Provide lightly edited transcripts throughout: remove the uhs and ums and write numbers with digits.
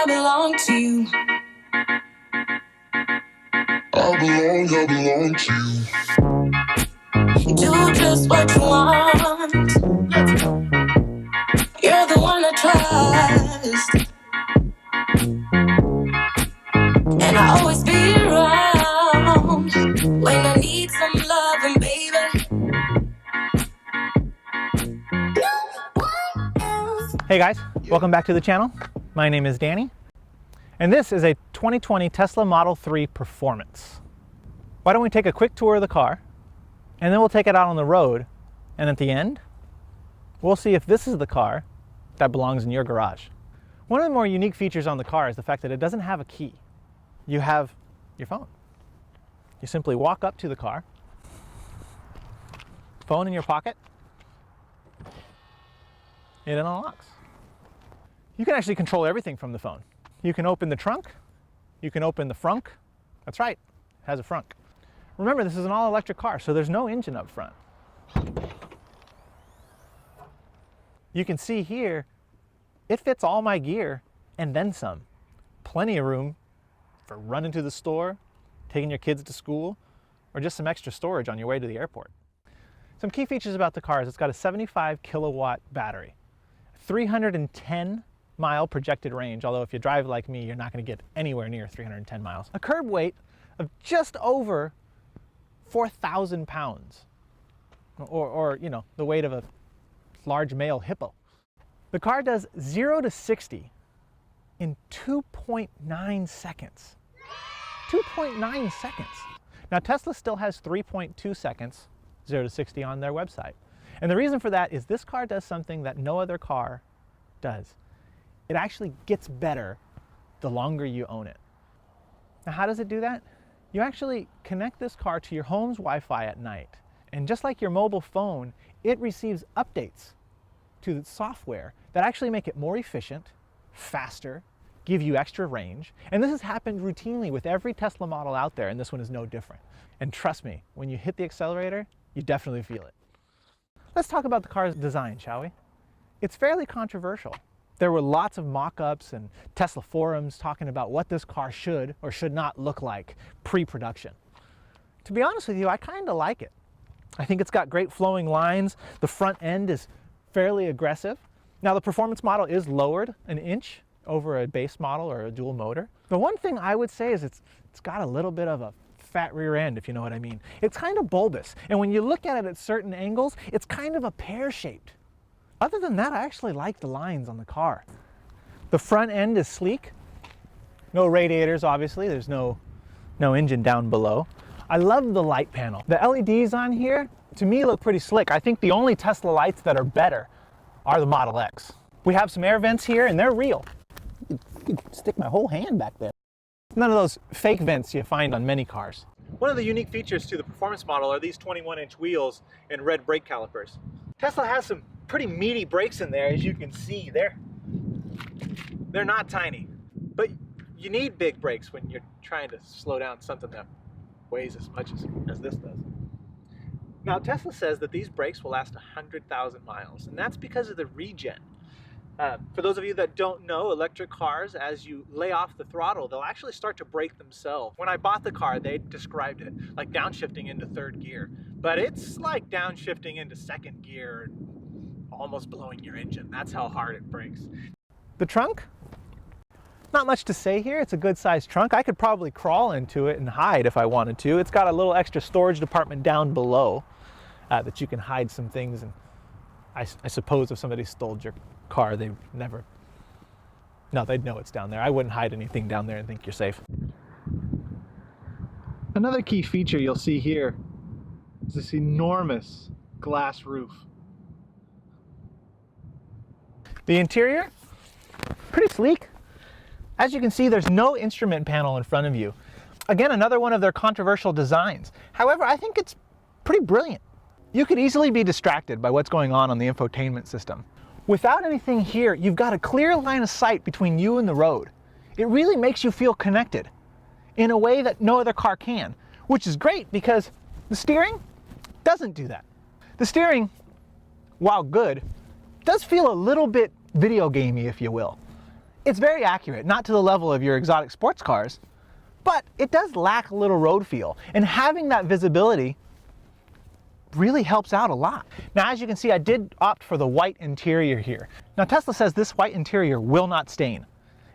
belong to you. I belong to you. Do just what you want. You're the one I trust. And I always be around when I need some loving, baby. Hey guys, welcome back to the channel. My name is Danny, and this is a 2020 Tesla Model 3 Performance. Why don't we take a quick tour of the car, and then we'll take it out on the road, and at the end, we'll see if this is the car that belongs in your garage. One of the more unique features on the car is the fact that it doesn't have a key. You have your phone. You simply walk up to the car, phone in your pocket, it unlocks. You can actually control everything from the phone. You can open the trunk, you can open the frunk. That's right, it has a frunk. Remember, this is an all-electric car, so there's no engine up front. You can see here, it fits all my gear and then some. Plenty of room for running to the store, taking your kids to school, or just some extra storage on your way to the airport. Some key features about the car is it's got a 75 kilowatt battery, 310-mile projected range, although if you drive like me, you're not going to get anywhere near 310 miles. A curb weight of just over 4,000 pounds, or you know, the weight of a large male hippo. The car does 0 to 60 in 2.9 seconds. 2.9 seconds. Now Tesla still has 3.2 seconds 0 to 60 on their website. And the reason for that is this car does something that no other car does. It actually gets better the longer you own it. Now how does it do that? You actually connect this car to your home's Wi-Fi at night. And just like your mobile phone, it receives updates to the software that actually make it more efficient, faster, give you extra range. And this has happened routinely with every Tesla model out there, and this one is no different. And trust me, when you hit the accelerator, you definitely feel it. Let's talk about the car's design, shall we? It's fairly controversial. There were lots of mock-ups and Tesla forums talking about what this car should or should not look like pre-production. To be honest with you, I kind of like it. I think it's got great flowing lines. The front end is fairly aggressive. Now the performance model is lowered an inch over a base model or a dual motor. The one thing I would say is it's got a little bit of a fat rear end, if you know what I mean. It's kind of bulbous, and when you look at it at certain angles, it's kind of a pear-shaped. Other than that, I actually like the lines on the car. The front end is sleek. No radiators, obviously. There's no engine down below. I love the light panel. The LEDs on here, to me, look pretty slick. I think the only Tesla lights that are better are the Model X. We have some air vents here, and they're real. You could stick my whole hand back there. None of those fake vents you find on many cars. One of the unique features to the performance model are these 21-inch wheels and red brake calipers. Tesla has some pretty meaty brakes in there, as you can see. They're not tiny, but you need big brakes when you're trying to slow down something that weighs as much as this does. Now Tesla says that these brakes will last 100,000 miles, and that's because of the regen. For those of you that don't know, electric cars, as you lay off the throttle, they'll actually start to brake themselves. When I bought the car, they described it like downshifting into third gear, but it's like downshifting into second gear, almost blowing your engine. That's how hard it brakes. The trunk? Not much to say here. It's a good sized trunk. I could probably crawl into it and hide if I wanted to. It's got a little extra storage department down below that you can hide some things. And I suppose if somebody stole your car, they'd never, no, they'd know it's down there. I wouldn't hide anything down there and think you're safe. Another key feature you'll see here is this enormous glass roof. The interior, pretty sleek. As you can see, there's no instrument panel in front of you. Again, another one of their controversial designs. However, I think it's pretty brilliant. You could easily be distracted by what's going on the infotainment system. Without anything here, you've got a clear line of sight between you and the road. It really makes you feel connected in a way that no other car can, which is great because the steering doesn't do that. The steering, while good, does feel a little bit video gamey, if you will. It's very accurate, not to the level of your exotic sports cars, but it does lack a little road feel. And having that visibility really helps out a lot. Now, as you can see, I did opt for the white interior here. Now, Tesla says this white interior will not stain.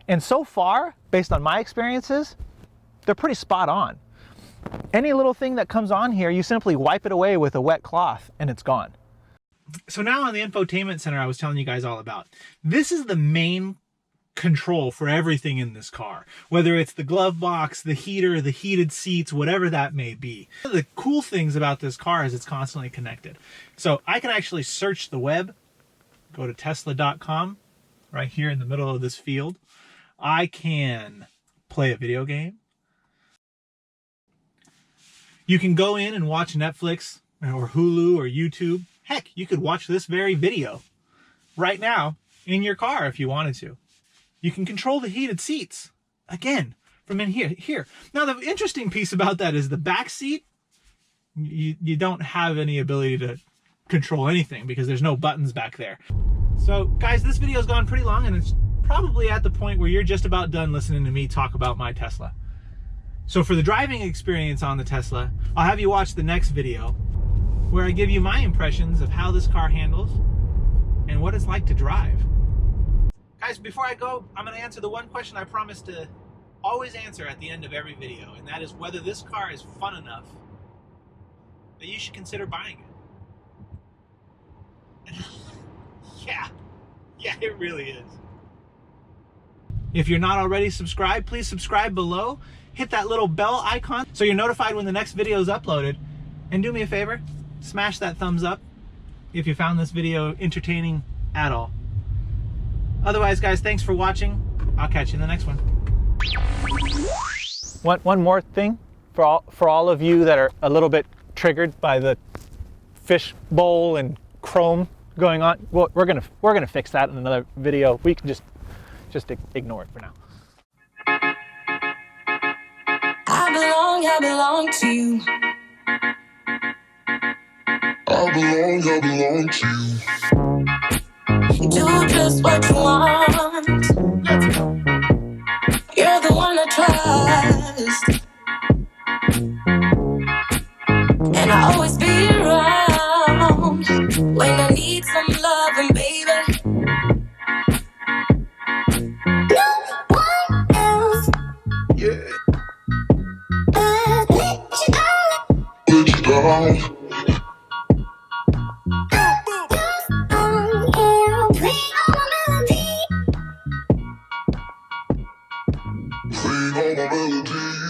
And so far, based on my experiences, they're pretty spot on. Any little thing that comes on here, you simply wipe it away with a wet cloth and it's gone. So now on the Infotainment Center I was telling you guys all about, this is the main control for everything in this car, whether it's the glove box, the heater, the heated seats, whatever that may be. One of the cool things about this car is it's constantly connected. So I can actually search the web, go to tesla.com, right here in the middle of this field. I can play a video game. You can go in and watch Netflix or Hulu or YouTube. Heck, you could watch this very video right now in your car if you wanted to. You can control the heated seats, again, from in here. Now, the interesting piece about that is the back seat, you don't have any ability to control anything because there's no buttons back there. So, guys, this video's gone pretty long, and it's probably at the point where you're just about done listening to me talk about my Tesla. So for the driving experience on the Tesla, I'll have you watch the next video where I give you my impressions of how this car handles and what it's like to drive. Guys, before I go, I'm going to answer the one question I promised to always answer at the end of every video, and that is whether this car is fun enough that you should consider buying it. Yeah, it really is. If you're not already subscribed, please subscribe below. Hit that little bell icon so you're notified when the next video is uploaded. And do me a favor, smash that thumbs up if you found this video entertaining at all. Otherwise, guys, thanks for watching. I'll catch you in the next one. One more thing for all of you that are a little bit triggered by the fish bowl and chrome going on. Well, we're gonna fix that in another video. We can just ignore it for now. I belong to you. I belong to you. You do just what you want. You're the one I trust, and I always be around when I need some loving, baby. No one else. Yeah. Let you down. Let you down. Sing on my melody.